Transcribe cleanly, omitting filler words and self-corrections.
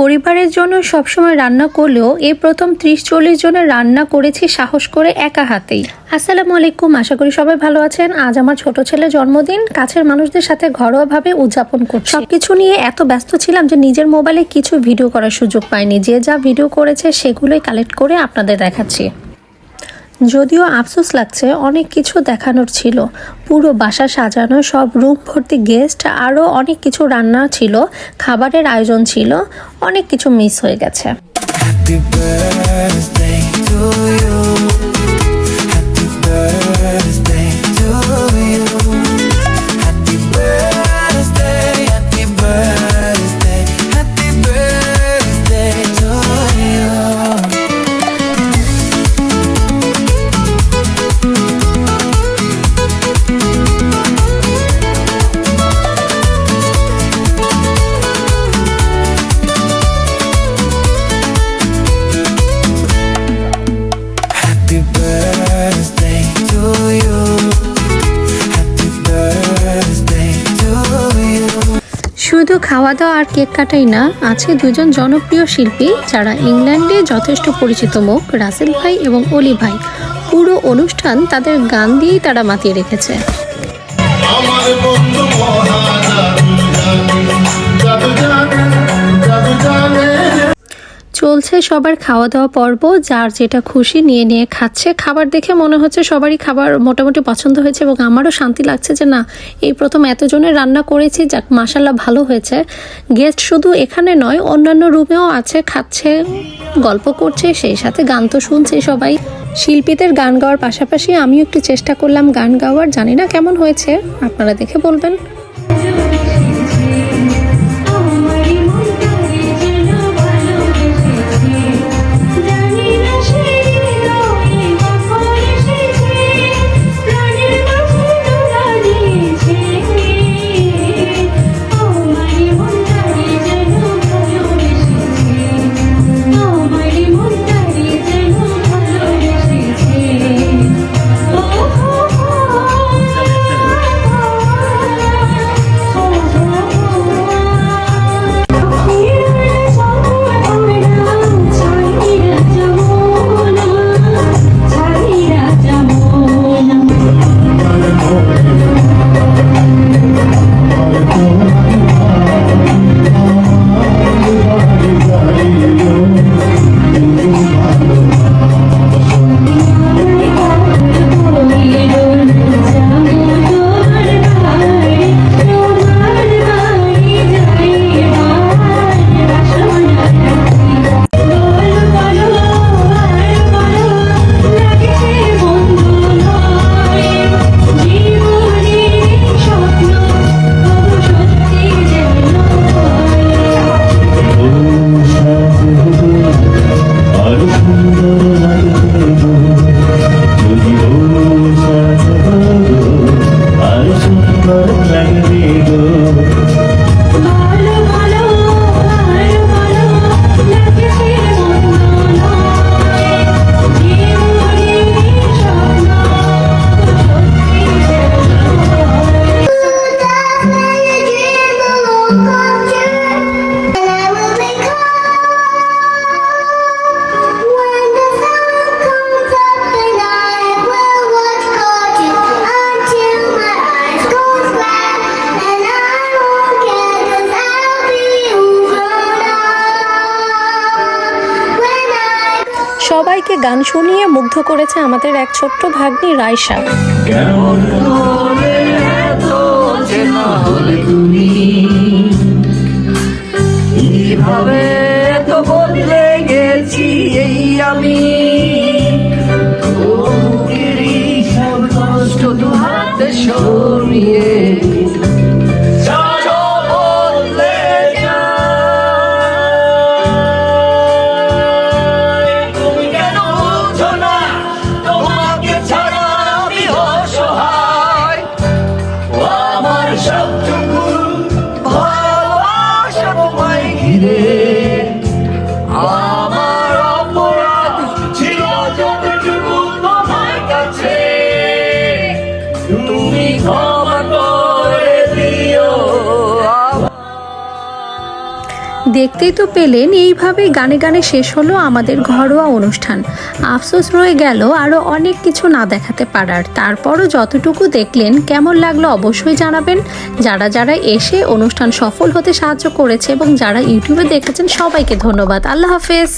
পরিবারের জন্য সবসময় রান্না করলেও এই প্রথম 30-40 জনের রান্না করেছি সাহস করে একা হাতেই। আসসালামু আলাইকুম, আশা করি সবাই ভালো আছেন। আজ আমার ছোট ছেলের জন্মদিন, কাছের মানুষদের সাথে ঘরোয়াভাবে উদযাপন করছি। সবকিছু নিয়ে এত ব্যস্ত ছিলাম যে নিজের মোবাইলে কিছু ভিডিও করার সুযোগ পাইনি। যে যা ভিডিও করেছে সেগুলোই কালেক্ট করে আপনাদের দেখাচ্ছি। যদিও আফসোস লাগছে, অনেক কিছু দেখানোর ছিল। পুরো বাসা সাজানো, সব রুম ভর্তি গেস্ট, আরও অনেক কিছু রান্না ছিল, খাবারের আয়োজন ছিল, অনেক কিছু মিস হয়ে গেছে। Happy birthday to you. Happy birthday to you. Happy birthday, happy birthday, happy birthday to you. Happy birthday to you. Happy birthday to you. শুধু খাওয়া দাওয়া আর কেক কাটাই না, আছে দুজন জনপ্রিয় শিল্পী যারা ইংল্যান্ডে যথেষ্ট পরিচিত মুখ, রাসেল ভাই এবং অলি ভাই। পুরো অনুষ্ঠান তাদের গান দিয়েই তারা মাতিয়ে রেখেছে। আমার বন্ধু জাদু জানে চলছে সবার খাওয়া দাওয়া পর্ব, যার যেটা খুশি নিয়ে নিয়ে খাচ্ছে। খাবার দেখে মনে হচ্ছে সবারই খাবার মোটামুটি পছন্দ হয়েছে এবং আমারও শান্তি লাগছে যে না, এই প্রথম এতজনের রান্না করেছি, যাক মাশাল্লাহ ভালো হয়েছে। গেস্ট শুধু এখানে নয়, অন্যান্য রুমেও আছে, খাচ্ছে, গল্প করছে, সেই সাথে গান তো শুনছে সবাই। শিল্পীদের গান গাওয়ার পাশাপাশি আমিও একটু চেষ্টা করলাম গান গাওয়ার। জানি না কেমন হয়েছে, আপনারা দেখে বলবেন। সবাইকে গান শুনিয়ে মুগ্ধ করেছে আমাদের এক ছোট্ট ভাগ্নি রাইসা। কেমন হলে এত চেনা হলে তুমি, কিভাবে এত বদলে গেছি এই আমি, বুকেরই সব কষ্ট দু হাতে সরিয়ে চলো বদলে যাই। তুমি কেন বুঝো না, তোমাকে ছাড়া আমি অসহায়। ও আমার সবটুকু ভালোবাসা তোমায় ঘিরে, আমার অপরাধ দেখতেই তো পেলেন এইভাবে গানে গানে শেষ হলো আমাদের ঘরোয়া অনুষ্ঠান। আফসোস রয়ে গেল আরও অনেক কিছু না দেখাতে পারার। তারপরও যতটুকু দেখলেন কেমন লাগলো অবশ্যই জানাবেন। যারা যারা এসে অনুষ্ঠান সফল হতে সাহায্য করেছে এবং যারা ইউটিউবে দেখেছেন সবাইকে ধন্যবাদ। আল্লাহ হাফেজ।